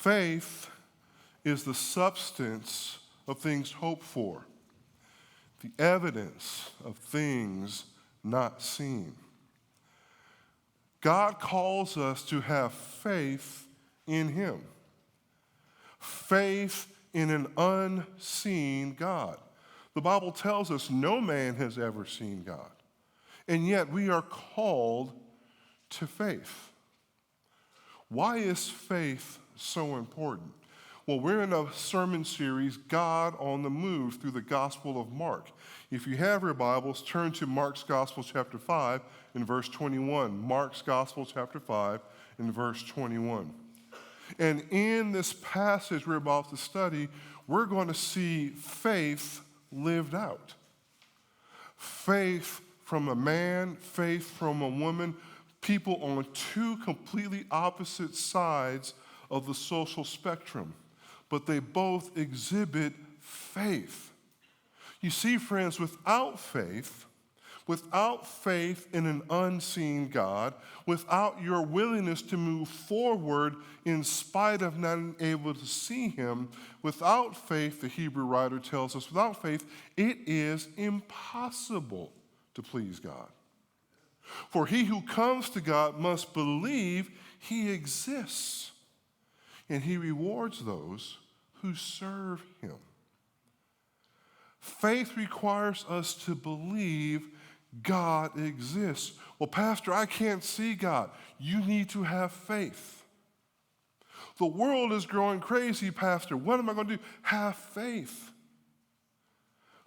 Faith is the substance of things hoped for, the evidence of things not seen. God calls us to have faith in him, faith in an unseen God. The Bible tells us no man has ever seen God, and yet we are called to faith. Why is faith so important? Well, we're in a sermon series, God on the Move, through the Gospel of Mark. If you have your Bibles, turn to Mark's Gospel, chapter 5, and verse 21. Mark's Gospel, chapter 5, and verse 21. And in this passage we're about to study, we're going to see faith lived out. Faith from a man, faith from a woman, people on two completely opposite sides of the social spectrum, but they both exhibit faith. You see, friends, without faith in an unseen God, without your willingness to move forward in spite of not being able to see him, without faith, the Hebrew writer tells us, without faith, it is impossible to please God. For he who comes to God must believe he exists, and he rewards those who serve him. Faith requires us to believe God exists. Well, Pastor, I can't see God. You need to have faith. The world is growing crazy, Pastor. What am I going to do? Have faith.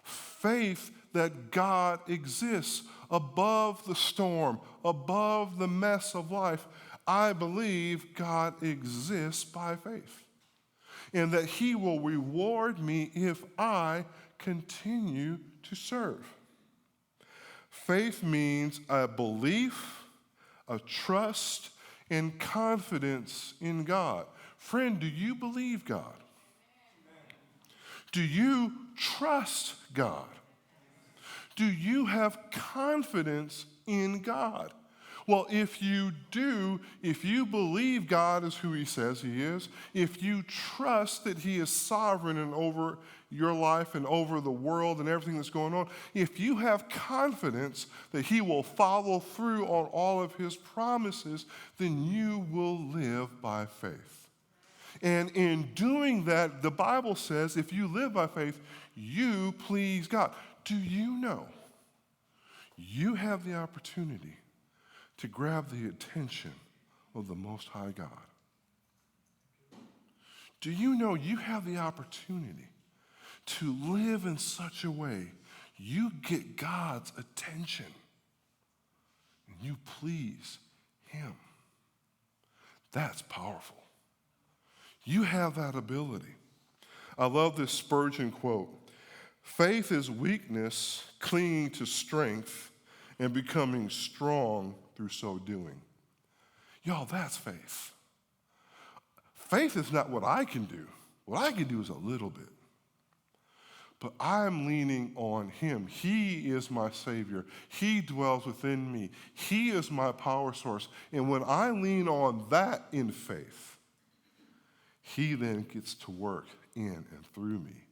Faith that God exists above the storm, above the mess of life. I believe God exists by faith, and that he will reward me if I continue to serve. Faith means a belief, a trust, and confidence in God. Friend, do you believe God? Do you trust God? Do you have confidence in God? Well, if you do, if you believe God is who he says he is, if you trust that he is sovereign and over your life and over the world and everything that's going on, if you have confidence that he will follow through on all of his promises, then you will live by faith. And in doing that, the Bible says if you live by faith, you please God. Do you know you have the opportunity to grab the attention of the Most High God? Do you know you have the opportunity to live in such a way you get God's attention and you please him? That's powerful. You have that ability. I love this Spurgeon quote. Faith is weakness clinging to strength and becoming strong through so doing. Y'all, that's faith. Faith is not what I can do. What I can do is a little bit. But I'm leaning on him. He is my Savior. He dwells within me. He is my power source. And when I lean on that in faith, he then gets to work in and through me.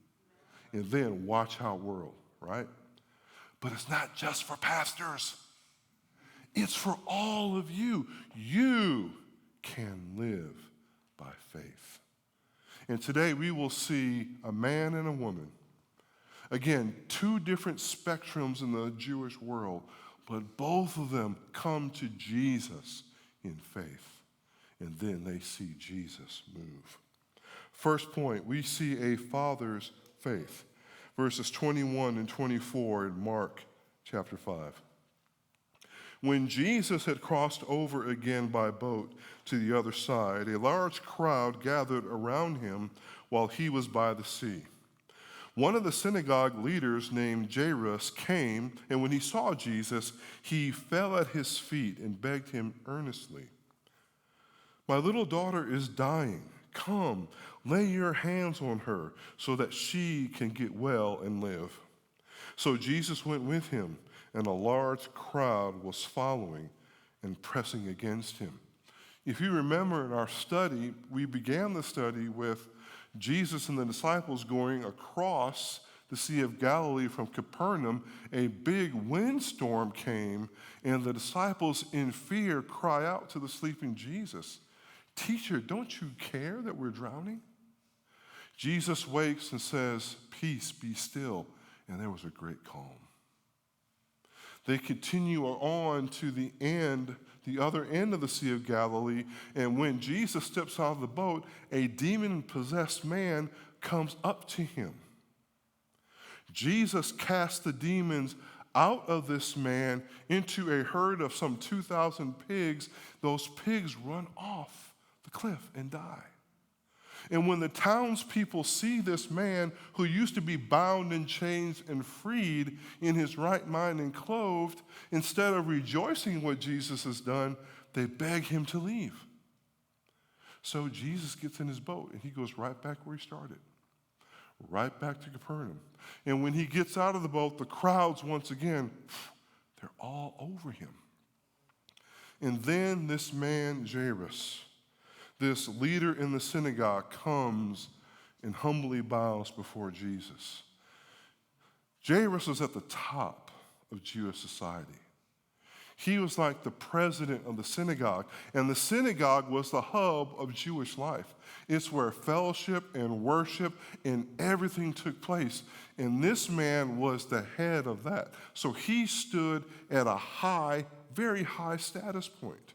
And then watch our world, right? But it's not just for pastors. It's for all of you. You can live by faith. And today we will see a man and a woman. Again, two different spectrums in the Jewish world, but both of them come to Jesus in faith. And then they see Jesus move. First point, we see a father's faith. Verses 21 and 24 in Mark chapter 5. When Jesus had crossed over again by boat to the other side, a large crowd gathered around him while he was by the sea. One of the synagogue leaders named Jairus came, and when he saw Jesus, he fell at his feet and begged him earnestly, "My little daughter is dying. Come, lay your hands on her so that she can get well and live." So Jesus went with him, and a large crowd was following and pressing against him. If you remember in our study, we began the study with Jesus and the disciples going across the Sea of Galilee from Capernaum. A big windstorm came, and the disciples in fear cry out to the sleeping Jesus, "Teacher, don't you care that we're drowning?" Jesus wakes and says, "Peace, be still." And there was a great calm. They continue on to the other end of the Sea of Galilee, and when Jesus steps out of the boat, a demon-possessed man comes up to him. Jesus casts the demons out of this man into a herd of some 2,000 pigs. Those pigs run off the cliff and die. And when the townspeople see this man who used to be bound in chains and freed in his right mind and clothed, instead of rejoicing what Jesus has done, they beg him to leave. So Jesus gets in his boat and he goes right back where he started, right back to Capernaum. And when he gets out of the boat, the crowds once again, they're all over him. And then this man, Jairus, this leader in the synagogue, comes and humbly bows before Jesus. Jairus was at the top of Jewish society. He was like the president of the synagogue, and the synagogue was the hub of Jewish life. It's where fellowship and worship and everything took place, and this man was the head of that. So he stood at a high, very high status point.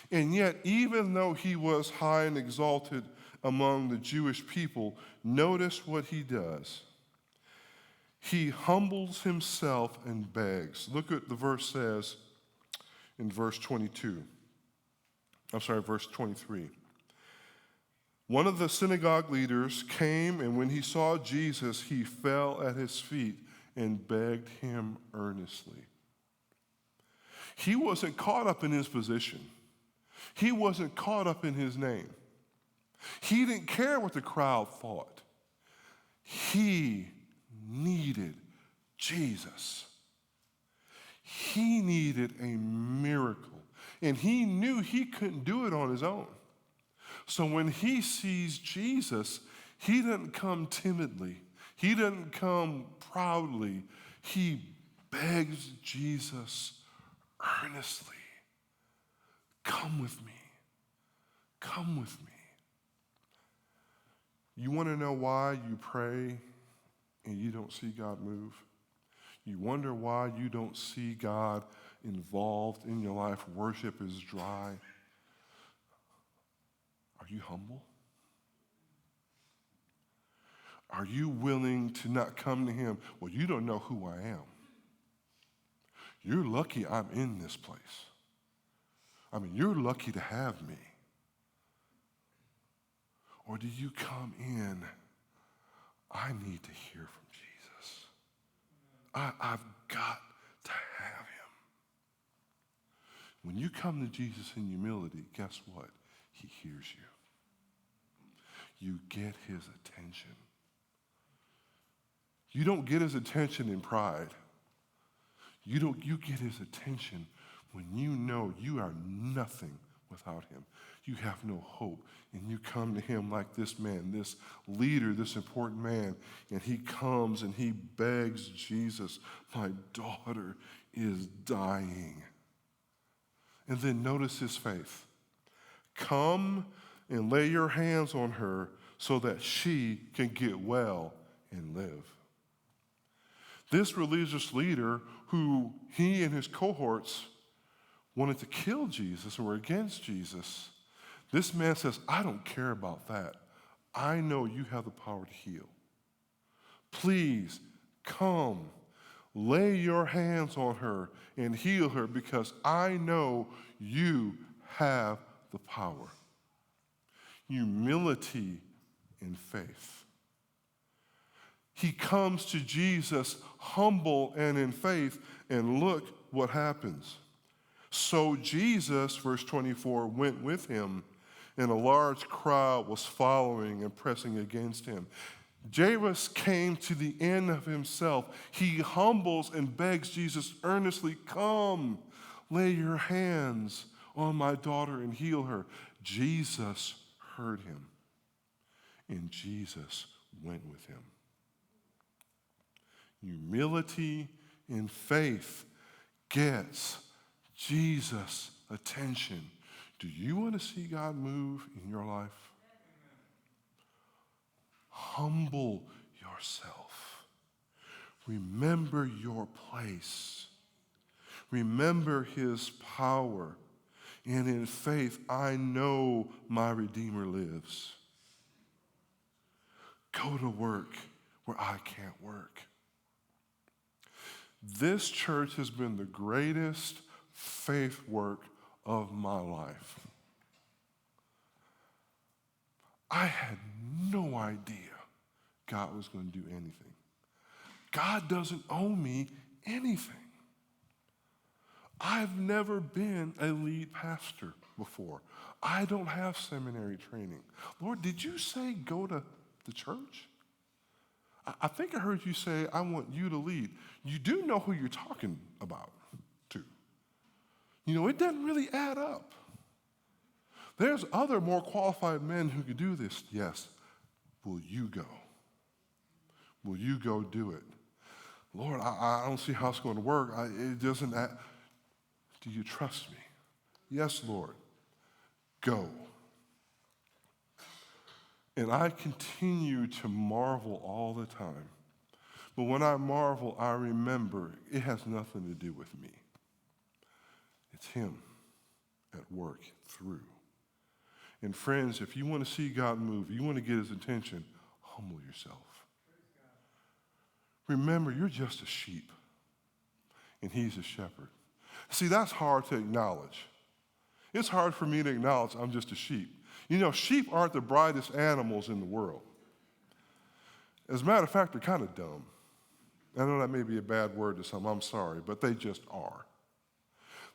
And yet, even though he was high and exalted among the Jewish people, notice what he does. He humbles himself and begs. Look what the verse says in verse 23. One of the synagogue leaders came, and when he saw Jesus, he fell at his feet and begged him earnestly. He wasn't caught up in his position. He wasn't caught up in his name. He didn't care what the crowd thought. He needed Jesus. He needed a miracle, and he knew he couldn't do it on his own. So when he sees Jesus, he doesn't come timidly. He doesn't come proudly. He begs Jesus earnestly, "Come with me. Come with me." You want to know why you pray and you don't see God move? You wonder why you don't see God involved in your life. Worship is dry. Are you humble? Are you willing to not come to him? "Well, you don't know who I am. You're lucky I'm in this place. You're lucky to have me." Or do you come in, "I need to hear from Jesus. I've got to have him." When you come to Jesus in humility, guess what? He hears you. You get his attention. You don't get his attention in pride. You get his attention when you know you are nothing without him. You have no hope. And you come to him like this man, this leader, this important man, and he comes and he begs Jesus, "My daughter is dying." And then notice his faith. "Come and lay your hands on her so that she can get well and live." This religious leader, who he and his cohorts wanted to kill Jesus or were against Jesus, this man says, "I don't care about that. I know you have the power to heal. Please come, lay your hands on her and heal her, because I know you have the power." Humility and faith. He comes to Jesus humble and in faith, and look what happens. So Jesus, verse 24, went with him, and a large crowd was following and pressing against him. Jairus came to the end of himself. He humbles and begs Jesus earnestly, "Come, lay your hands on my daughter and heal her. Jesus heard him, and Jesus went with him. Humility and faith gets Jesus' attention. Do you want to see God move in your life? Humble yourself. Remember your place. Remember his power. And in faith, I know my Redeemer lives. Go to work where I can't work. This church has been the greatest faith work of my life. I had no idea God was going to do anything. God doesn't owe me anything. I've never been a lead pastor before. I don't have seminary training. Lord, did you say go to the church? I think I heard you say, I want you to lead. You do know who you're talking about, too. You know, it doesn't really add up. There's other more qualified men who could do this. Yes. Will you go? Will you go do it? Lord, I don't see how it's going to work. It doesn't. Do you trust me? Yes, Lord. Go. And I continue to marvel all the time. But when I marvel, I remember it has nothing to do with me. It's him at work through. And friends, if you want to see God move, you want to get his attention, humble yourself. Remember, you're just a sheep, and he's a shepherd. See, that's hard to acknowledge. It's hard for me to acknowledge I'm just a sheep. You know, sheep aren't the brightest animals in the world. As a matter of fact, they're kind of dumb. I know that may be a bad word to some, I'm sorry, but they just are.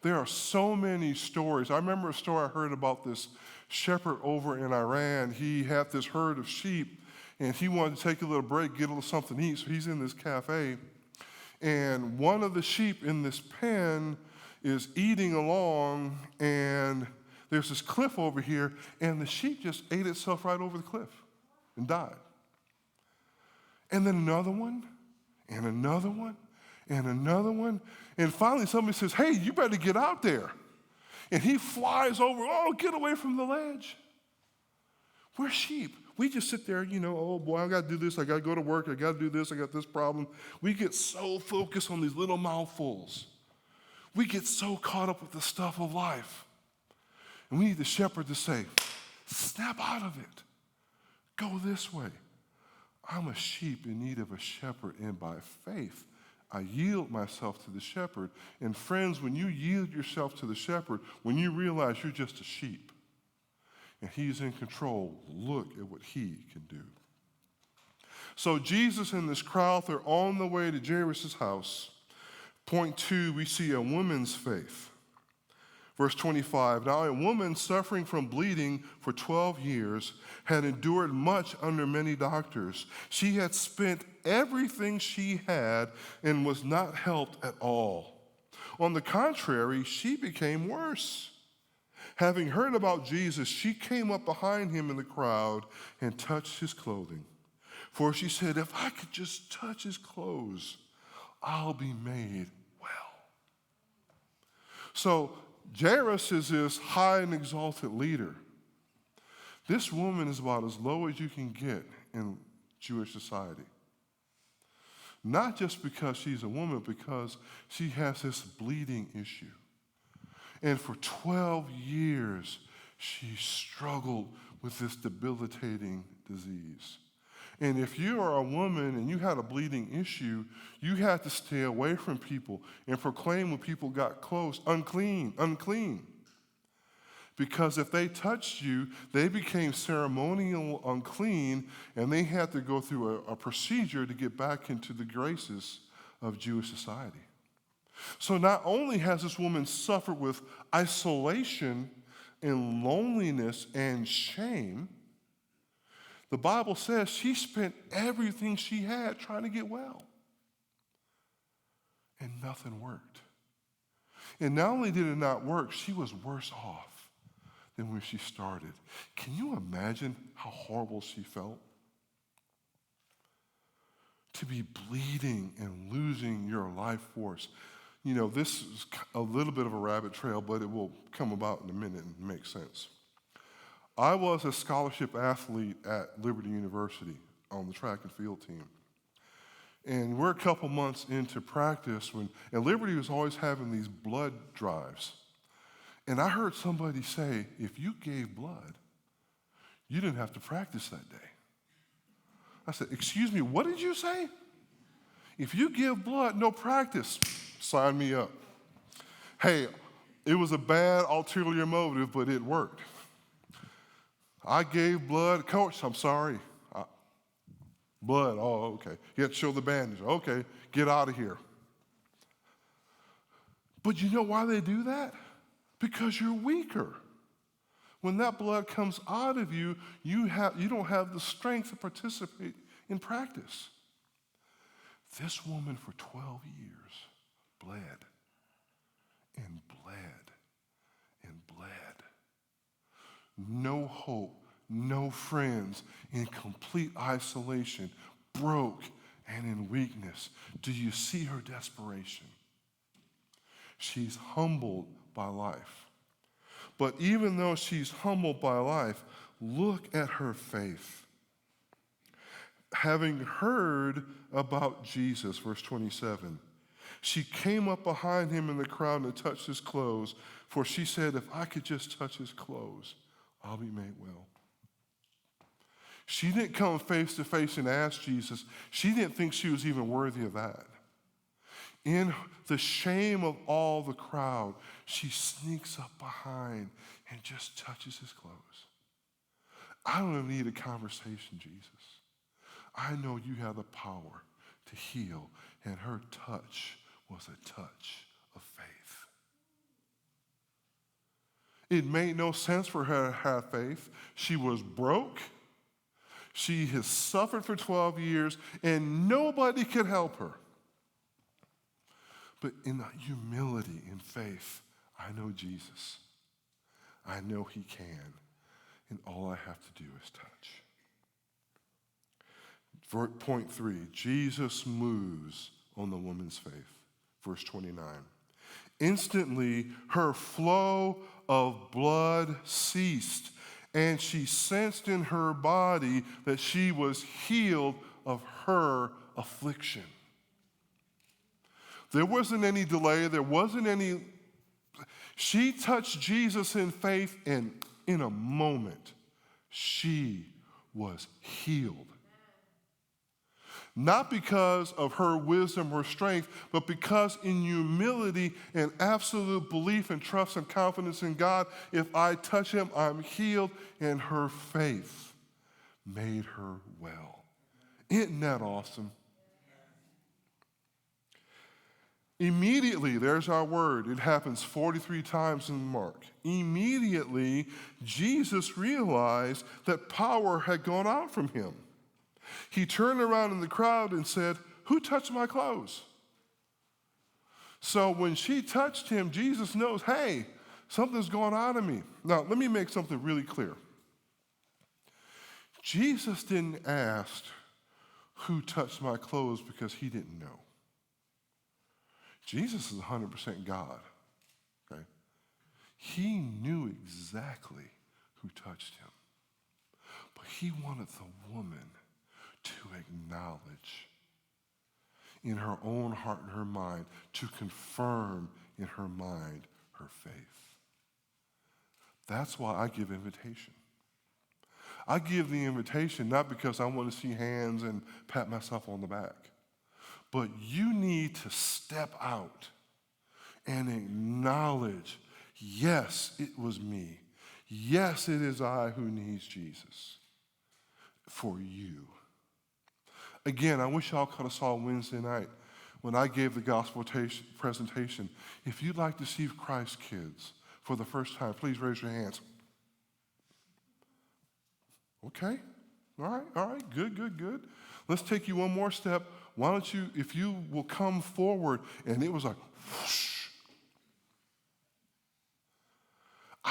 There are so many stories. I remember a story I heard about this shepherd over in Iran. He had this herd of sheep, and he wanted to take a little break, get a little something to eat, so he's in this cafe. And one of the sheep in this pen is eating along, and there's this cliff over here, and the sheep just ate itself right over the cliff and died. And then another one, and another one, and another one. And finally somebody says, hey, you better get out there. And he flies over, oh, get away from the ledge. We're sheep. We just sit there, you know, oh boy, I got to do this, I got to go to work, I got to do this, I got this problem. We get so focused on these little mouthfuls. We get so caught up with the stuff of life. And we need the shepherd to say, snap out of it. Go this way. I'm a sheep in need of a shepherd, and by faith, I yield myself to the shepherd. And friends, when you yield yourself to the shepherd, when you realize you're just a sheep and he's in control, look at what he can do. So Jesus and this crowd, they're on the way to Jairus' house. Point 2, we see a woman's faith. Verse 25, now a woman suffering from bleeding for 12 years had endured much under many doctors. She had spent everything she had and was not helped at all. On the contrary, she became worse. Having heard about Jesus, she came up behind him in the crowd and touched his clothing. For she said, if I could just touch his clothes, I'll be made well. So Jairus is this high and exalted leader. This woman is about as low as you can get in Jewish society. Not just because she's a woman, because she has this bleeding issue. And for 12 years, she struggled with this debilitating disease. And if you are a woman and you had a bleeding issue, you had to stay away from people and proclaim when people got close, unclean, unclean. Because if they touched you, they became ceremonial unclean, and they had to go through a procedure to get back into the graces of Jewish society. So not only has this woman suffered with isolation and loneliness and shame, the Bible says she spent everything she had trying to get well. And nothing worked. And not only did it not work, she was worse off than when she started. Can you imagine how horrible she felt? To be bleeding and losing your life force. You know, this is a little bit of a rabbit trail, but it will come about in a minute and make sense. I was a scholarship athlete at Liberty University on the track and field team. And we're a couple months into practice and Liberty was always having these blood drives. And I heard somebody say, if you gave blood, you didn't have to practice that day. I said, excuse me, what did you say? If you give blood, no practice. Sign me up. Hey, it was a bad ulterior motive, but it worked. I gave blood. Coach, I'm sorry. Blood, oh, okay. You have to show the bandage. Okay, get out of here. But you know why they do that? Because you're weaker. When that blood comes out of you, you don't have the strength to participate in practice. This woman for 12 years bled and bled and bled. No hope, no friends, in complete isolation, broke and in weakness. Do you see her desperation? She's humbled by life. But even though she's humbled by life, look at her faith. Having heard about Jesus, verse 27, she came up behind him in the crowd and touched his clothes, for she said, if I could just touch his clothes, I'll be made well. She didn't come face to face and ask Jesus. She didn't think she was even worthy of that. In the shame of all the crowd, she sneaks up behind and just touches his clothes. I don't need a conversation, Jesus. I know you have the power to heal, and her touch was a touch of faith. It made no sense for her to have faith. She was broke. She has suffered for 12 years, and nobody could help her. But in humility, in faith, I know Jesus. I know he can. And all I have to do is touch. Point 3, Jesus moves on the woman's faith. Verse 29. Instantly, her flow of blood ceased, and she sensed in her body that she was healed of her affliction. There wasn't any delay. There wasn't any. She touched Jesus in faith, and in a moment, she was healed. Not because of her wisdom or strength, but because in humility and absolute belief and trust and confidence in God, if I touch him, I'm healed, and her faith made her well. Isn't that awesome? Immediately, there's our word. It happens 43 times in Mark. Immediately, Jesus realized that power had gone out from him. He turned around in the crowd and said, who touched my clothes? So when she touched him, Jesus knows, hey, something's going on in me. Now, let me make something really clear. Jesus didn't ask who touched my clothes because he didn't know. Jesus is 100% God. Okay? He knew exactly who touched him. But he wanted the woman to acknowledge in her own heart and her mind, to confirm in her mind her faith. That's why I give invitation. I give the invitation not because I want to see hands and pat myself on the back, but you need to step out and acknowledge, yes, it was me. Yes, it is I who needs Jesus for you. Again, I wish y'all could have saw Wednesday night when I gave the gospel presentation. If you'd like to see Christ, kids, for the first time, please raise your hands. Okay, all right, good. Let's take you one more step. Why don't you, if you will come forward, and it was like, whoosh.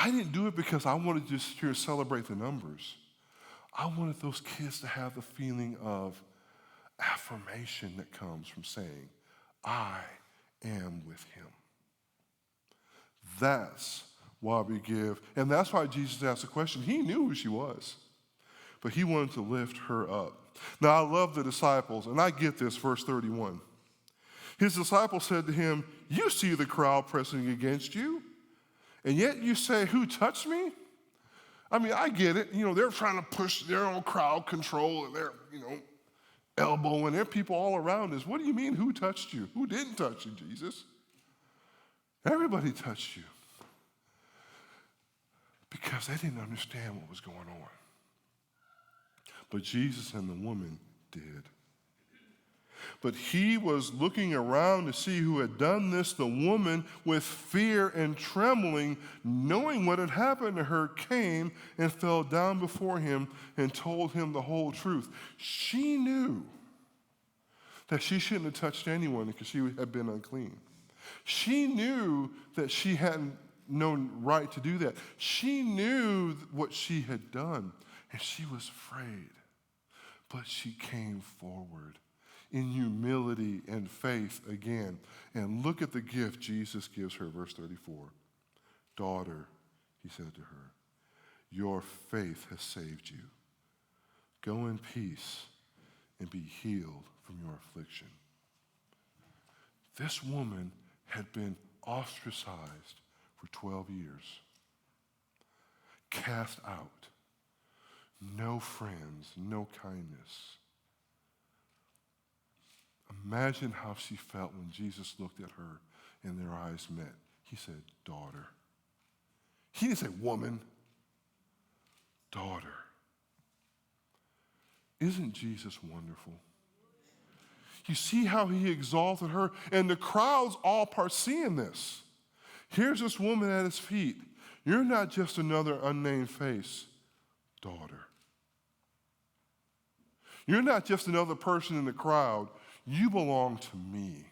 I didn't do it because I wanted to just here celebrate the numbers. I wanted those kids to have the feeling of affirmation that comes from saying, I am with him. That's why we give, and that's why Jesus asked the question. He knew who she was, but he wanted to lift her up. Now, I love the disciples, and I get this, verse 31. His disciples said to him, you see the crowd pressing against you, and yet you say, who touched me? I mean, I get it. They're trying to push their own crowd control, and they're, elbowing. There are people all around us. What do you mean, who touched you? Who didn't touch you, Jesus? Everybody touched you. Because they didn't understand what was going on. But Jesus and the woman did. But he was looking around to see who had done this. The woman, with fear and trembling, knowing what had happened to her, came and fell down before him and told him the whole truth. She knew that she shouldn't have touched anyone because she had been unclean. She knew that she hadn't no right to do that. She knew what she had done, and she was afraid. But she came forward in humility and faith again. And look at the gift Jesus gives her, verse 34. Daughter, he said to her, your faith has saved you. Go in peace and be healed from your affliction. This woman had been ostracized for 12 years, cast out, no friends, no kindness. Imagine how she felt when Jesus looked at her and their eyes met. He said, daughter. He didn't say woman, daughter. Isn't Jesus wonderful? You see how he exalted her? And the crowds all part seeing this. Here's this woman at his feet. You're not just another unnamed face, daughter. You're not just another person in the crowd. You belong to me.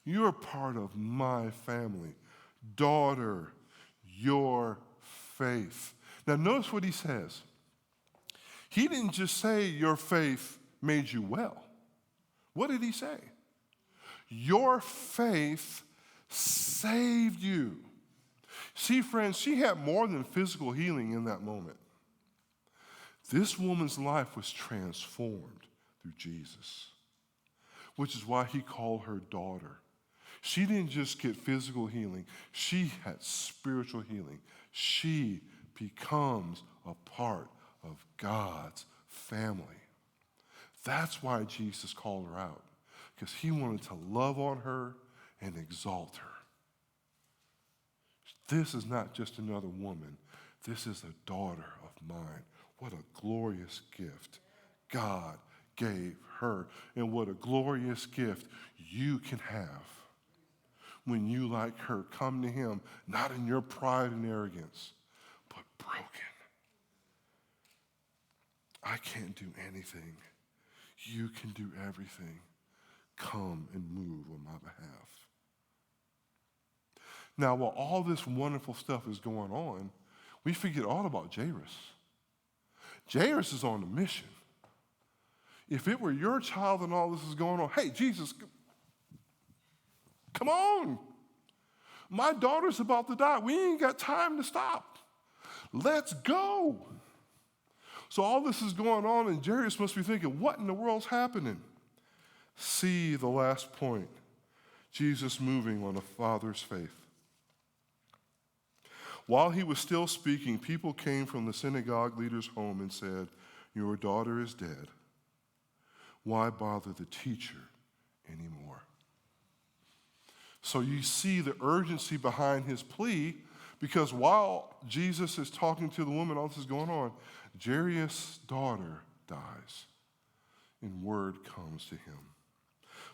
You're part of my family. Daughter, your faith. Now notice what he says. He didn't just say your faith made you well. What did he say? Your faith saved you. See, friends, she had more than physical healing in that moment. This woman's life was transformed through Jesus, which is why he called her daughter. She didn't just get physical healing. She had spiritual healing. She becomes a part of God's family. That's why Jesus called her out, because he wanted to love on her and exalt her. This is not just another woman. This is a daughter of mine. What a glorious gift God gave her, and what a glorious gift you can have when you, like her, come to him, not in your pride and arrogance, but broken. I can't do anything. You can do everything. Come and move on my behalf. Now, while all this wonderful stuff is going on, we forget all about Jairus. Jairus is on a mission. If it were your child and all this is going on, hey, Jesus, come on. My daughter's about to die. We ain't got time to stop. Let's go. So all this is going on, and Jairus must be thinking, what in the world's happening? See the last point. Jesus moving on a father's faith. While he was still speaking, people came from the synagogue leader's home and said, your daughter is dead. Why bother the teacher anymore? So you see the urgency behind his plea, because while Jesus is talking to the woman, all this is going on, Jairus' daughter dies, and word comes to him.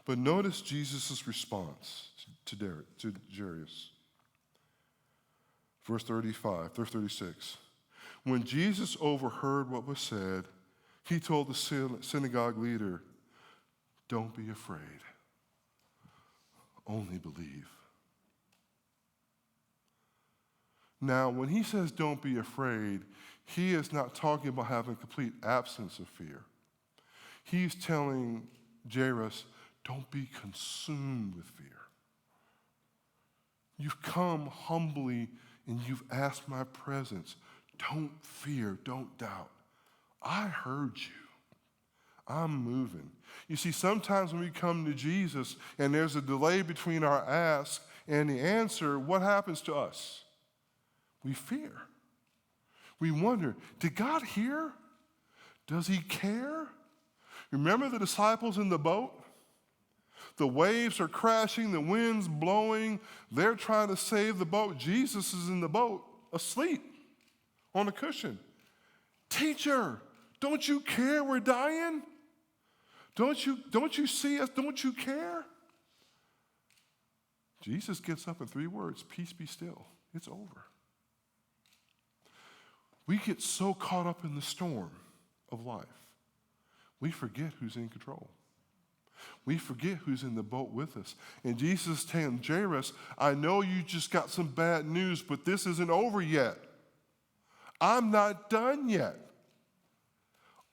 But notice Jesus' response to Jairus. Verse 36. When Jesus overheard what was said, he told the synagogue leader, don't be afraid, only believe. Now, when he says don't be afraid, he is not talking about having complete absence of fear. He's telling Jairus, don't be consumed with fear. You've come humbly and you've asked my presence. Don't fear, don't doubt. I heard you. I'm moving. You see, sometimes when we come to Jesus and there's a delay between our ask and the answer, what happens to us? We fear. We wonder, did God hear? Does he care? Remember the disciples in the boat? The waves are crashing, the wind's blowing. They're trying to save the boat. Jesus is in the boat, asleep on a cushion. Teacher, don't you care we're dying? Don't you see us? Don't you care? Jesus gets up in 3 words, peace be still. It's over. We get so caught up in the storm of life, we forget who's in control. We forget who's in the boat with us. And Jesus is telling Jairus, I know you just got some bad news, but this isn't over yet. I'm not done yet.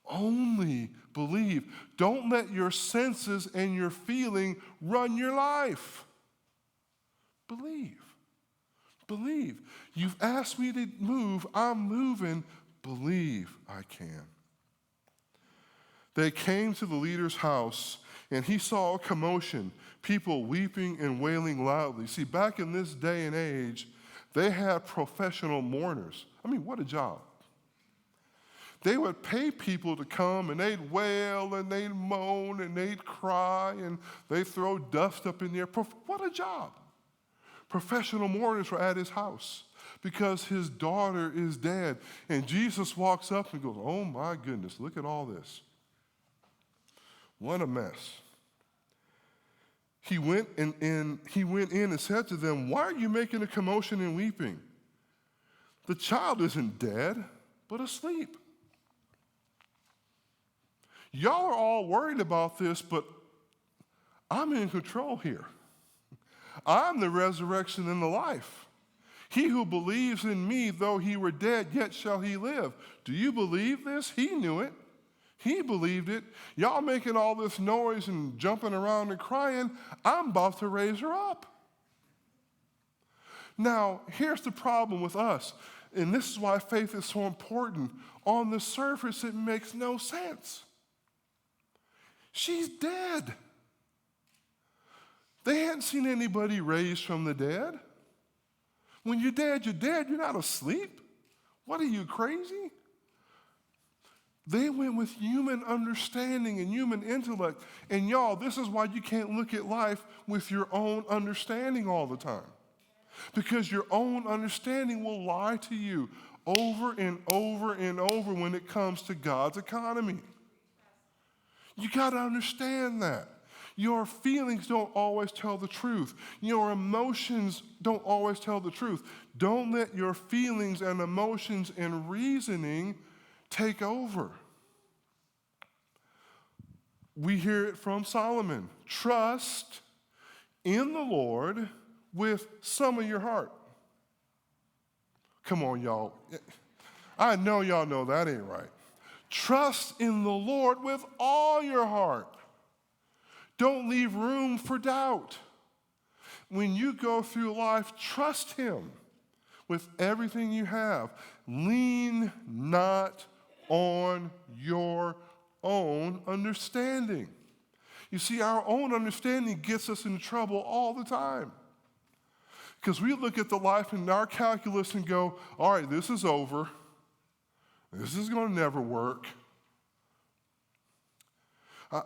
Only believe. Don't let your senses and your feeling run your life. Believe. Believe. You've asked me to move. I'm moving. Believe I can. They came to the leader's house, and he saw a commotion, people weeping and wailing loudly. See, back in this day and age, they had professional mourners. I mean, what a job. They would pay people to come, and they'd wail, and they'd moan, and they'd cry, and they'd throw dust up in there. What a job. Professional mourners were at his house because his daughter is dead. And Jesus walks up and goes, oh my goodness, look at all this. What a mess. He went in and said to them, why are you making a commotion and weeping? The child isn't dead, but asleep. Y'all are all worried about this, but I'm in control here. I'm the resurrection and the life. He who believes in me, though he were dead, yet shall he live. Do you believe this? He knew it. He believed it. Y'all making all this noise and jumping around and crying. I'm about to raise her up. Now, here's the problem with us, and this is why faith is so important. On the surface, it makes no sense. She's dead. They hadn't seen anybody raised from the dead. When you're dead, you're dead. You're not asleep. What are you, crazy? They went with human understanding and human intellect. And y'all, this is why you can't look at life with your own understanding all the time. Because your own understanding will lie to you over and over and over when it comes to God's economy. You got to understand that. Your feelings don't always tell the truth. Your emotions don't always tell the truth. Don't let your feelings and emotions and reasoning take over. We hear it from Solomon. Trust in the Lord with some of your heart. Come on, y'all. I know y'all know that ain't right. Trust in the Lord with all your heart. Don't leave room for doubt. When you go through life, trust him with everything you have. Lean not on your own understanding. You see, our own understanding gets us in trouble all the time. Because we look at the life in our calculus and go, all right, this is over. This is going to never work.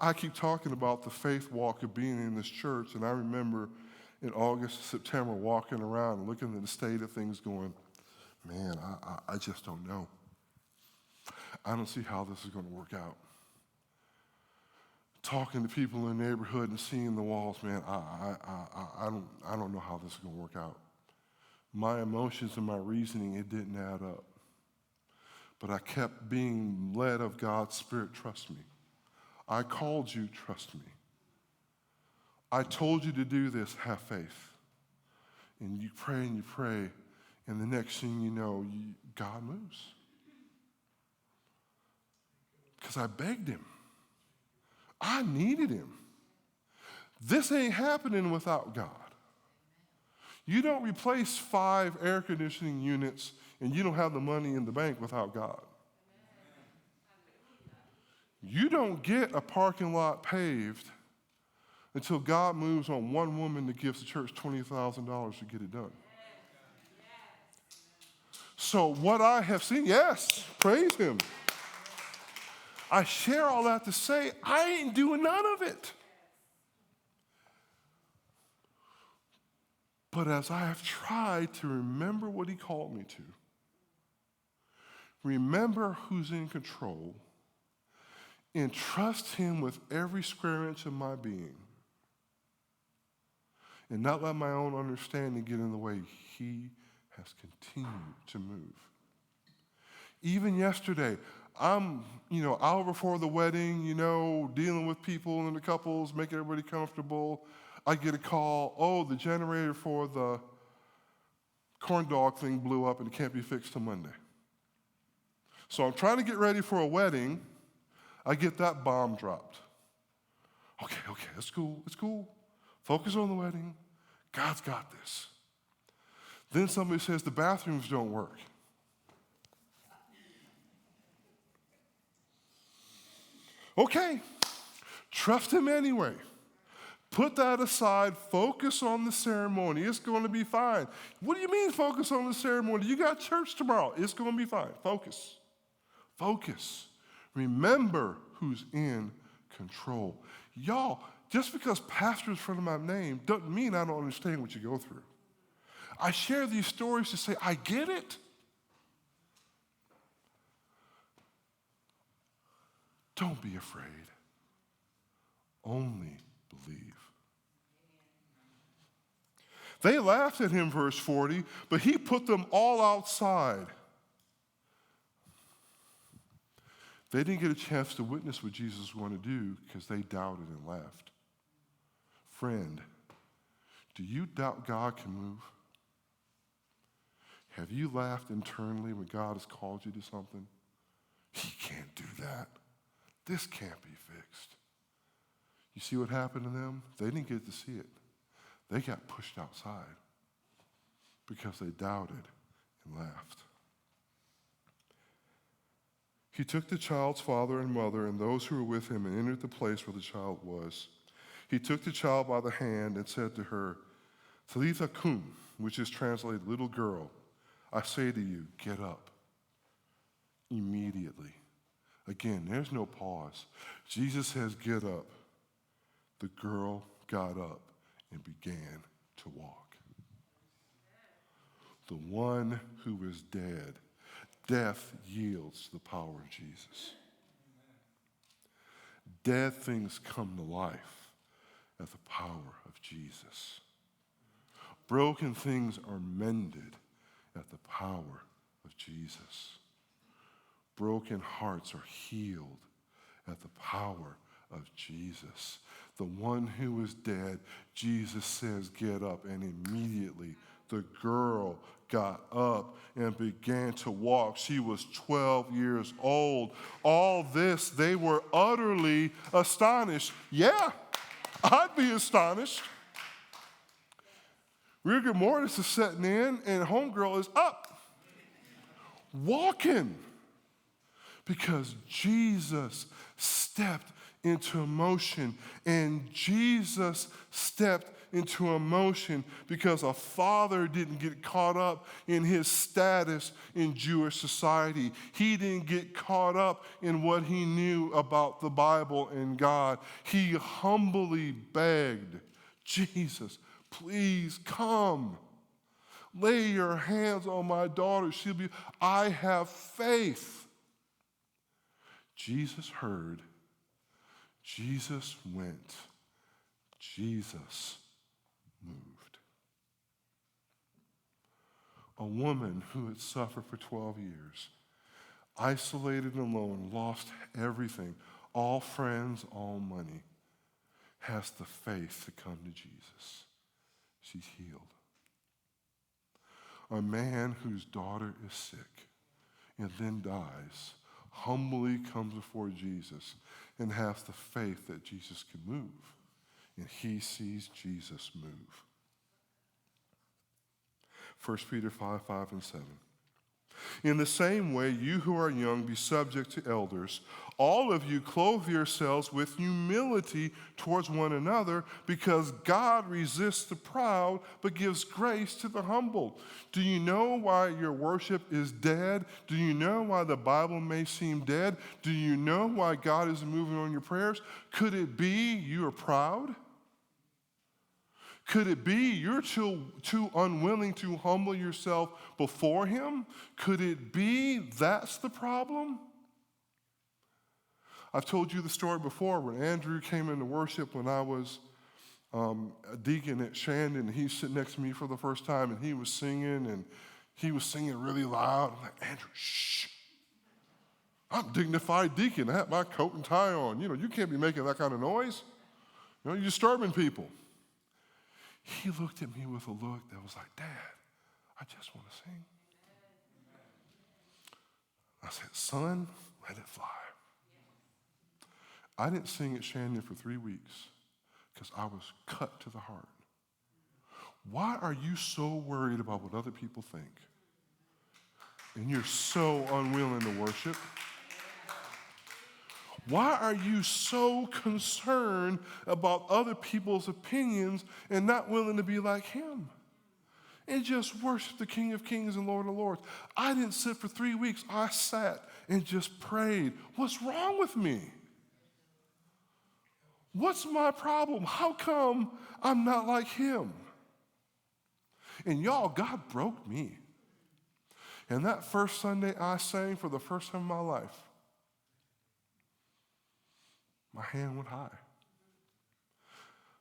I keep talking about the faith walk of being in this church, and I remember in August, September, walking around and looking at the state of things going, man, I just don't know. I don't see how this is going to work out. Talking to people in the neighborhood and seeing the walls, man, I don't know how this is going to work out. My emotions and my reasoning, it didn't add up. But I kept being led of God's Spirit, trust me. I called you, trust me. I told you to do this, have faith. And you pray, And the next thing you know, God moves. Because I begged him. I needed him. This ain't happening without God. You don't replace 5 air conditioning units and you don't have the money in the bank without God. You don't get a parking lot paved until God moves on one woman that gives the church $20,000 to get it done. So what I have seen, yes, praise him. I share all that to say I ain't doing none of it. But as I have tried to remember what he called me to, remember who's in control, and trust him with every square inch of my being, and not let my own understanding get in the way, he has continued to move. Even yesterday, I'm, out before the wedding, dealing with people and the couples, making everybody comfortable. I get a call, the generator for the corn dog thing blew up and it can't be fixed till Monday. So I'm trying to get ready for a wedding. I get that bomb dropped. Okay, it's cool. Focus on the wedding. God's got this. Then somebody says the bathrooms don't work. Okay, trust him anyway. Put that aside. Focus on the ceremony. It's going to be fine. What do you mean focus on the ceremony? You got church tomorrow. It's going to be fine. Focus. Remember who's in control. Y'all, just because pastor is in front of my name doesn't mean I don't understand what you go through. I share these stories to say, I get it. Don't be afraid. Only believe. They laughed at him, verse 40, but he put them all outside. They didn't get a chance to witness what Jesus was going to do because they doubted and laughed. Friend, do you doubt God can move? Have you laughed internally when God has called you to something? He can't do that. This can't be fixed. You see what happened to them? They didn't get to see it. They got pushed outside because they doubted and laughed. He took the child's father and mother and those who were with him and entered the place where the child was. He took the child by the hand and said to her, Talitha cum, which is translated, little girl, I say to you, get up. Immediately. Again, there's no pause. Jesus says, get up. The girl got up and began to walk. The one who was dead, death yields to the power of Jesus. Dead things come to life at the power of Jesus. Broken things are mended at the power of Jesus. Broken hearts are healed at the power of Jesus. The one who was dead, Jesus says, get up. And immediately the girl got up and began to walk. She was 12 years old. All this, they were utterly astonished. Yeah, I'd be astonished. Rigor mortis is setting in, and homegirl is up, walking. Because Jesus stepped into emotion, and Jesus stepped into emotion because a father didn't get caught up in his status in Jewish society. He didn't get caught up in what he knew about the Bible and God. He humbly begged, Jesus, please come. Lay your hands on my daughter. I have faith. Jesus heard, Jesus went, Jesus moved. A woman who had suffered for 12 years, isolated and alone, lost everything, all friends, all money, has the faith to come to Jesus. She's healed. A man whose daughter is sick and then dies humbly comes before Jesus and has the faith that Jesus can move. And he sees Jesus move. 1 Peter 5:5-7. In the same way, you who are young, be subject to elders. All of you clothe yourselves with humility towards one another, because God resists the proud but gives grace to the humble. Do you know why your worship is dead? Do you know why the Bible may seem dead? Do you know why God isn't moving on your prayers? Could it be you are proud? Could it be you're too unwilling to humble yourself before him? Could it be that's the problem? I've told you the story before when Andrew came into worship when I was a deacon at Shandon. He's sitting next to me for the first time, and he was singing really loud. I'm like, Andrew, shh. I'm a dignified deacon. I have my coat and tie on. You can't be making that kind of noise. You're disturbing people. He looked at me with a look that was like, Dad, I just want to sing. I said, son, let it fly. I didn't sing at Shandon for 3 weeks because I was cut to the heart. Why are you so worried about what other people think? And you're so unwilling to worship? Why are you so concerned about other people's opinions and not willing to be like him? And just worship the King of Kings and Lord of Lords. I didn't sit for 3 weeks. I sat and just prayed. What's wrong with me? What's my problem? How come I'm not like him? And y'all, God broke me. And that first Sunday I sang for the first time in my life, my hand went high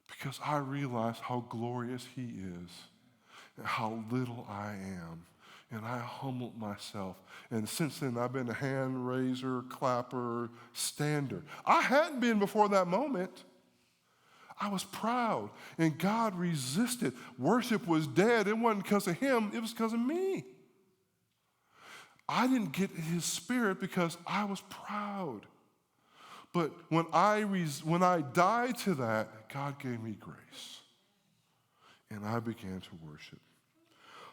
because I realized how glorious he is and how little I am. And I humbled myself. And since then, I've been a hand raiser, clapper, stander. I hadn't been before that moment. I was proud, and God resisted. Worship was dead. It wasn't because of him. It was because of me. I didn't get his spirit because I was proud. But when I died to that, God gave me grace. And I began to worship.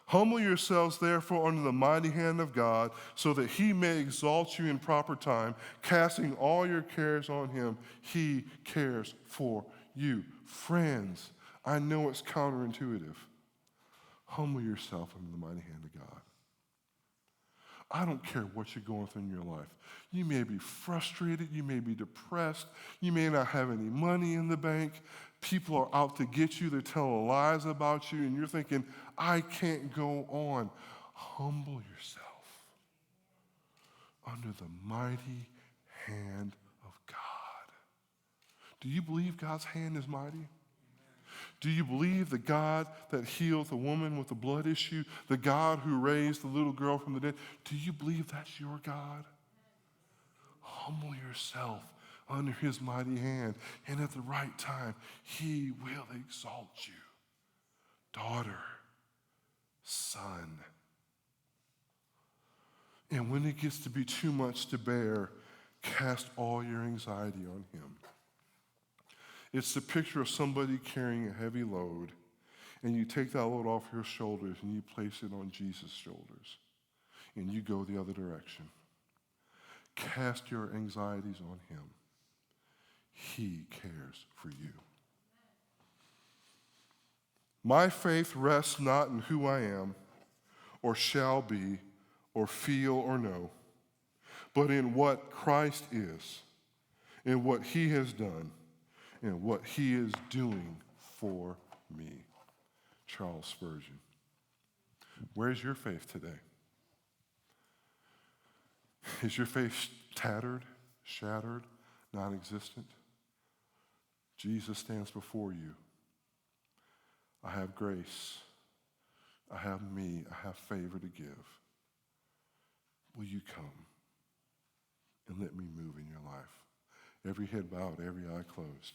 Humble yourselves, therefore, under the mighty hand of God, so that he may exalt you in proper time, casting all your cares on him. He cares for you. Friends, I know it's counterintuitive. Humble yourself under the mighty hand of God. I don't care what you're going through in your life. You may be frustrated. You may be depressed. You may not have any money in the bank. People are out to get you. They're telling lies about you, and you're thinking, I can't go on. Humble yourself under the mighty hand of God. Do you believe God's hand is mighty? Do you believe the God that healed the woman with the blood issue, the God who raised the little girl from the dead? Do you believe that's your God? Humble yourself under his mighty hand, and at the right time, he will exalt you. Daughter, son. And when it gets to be too much to bear, cast all your anxiety on him. It's the picture of somebody carrying a heavy load, and you take that load off your shoulders and you place it on Jesus' shoulders, and you go the other direction. Cast your anxieties on him. He cares for you. My faith rests not in who I am, or shall be, or feel, or know, but in what Christ is, in what he has done, and what he is doing for me. Charles Spurgeon. Where's your faith today? Is your faith tattered, shattered, non-existent? Jesus stands before you. I have grace. I have me. I have favor to give. Will you come and let me move in your life? Every head bowed, every eye closed.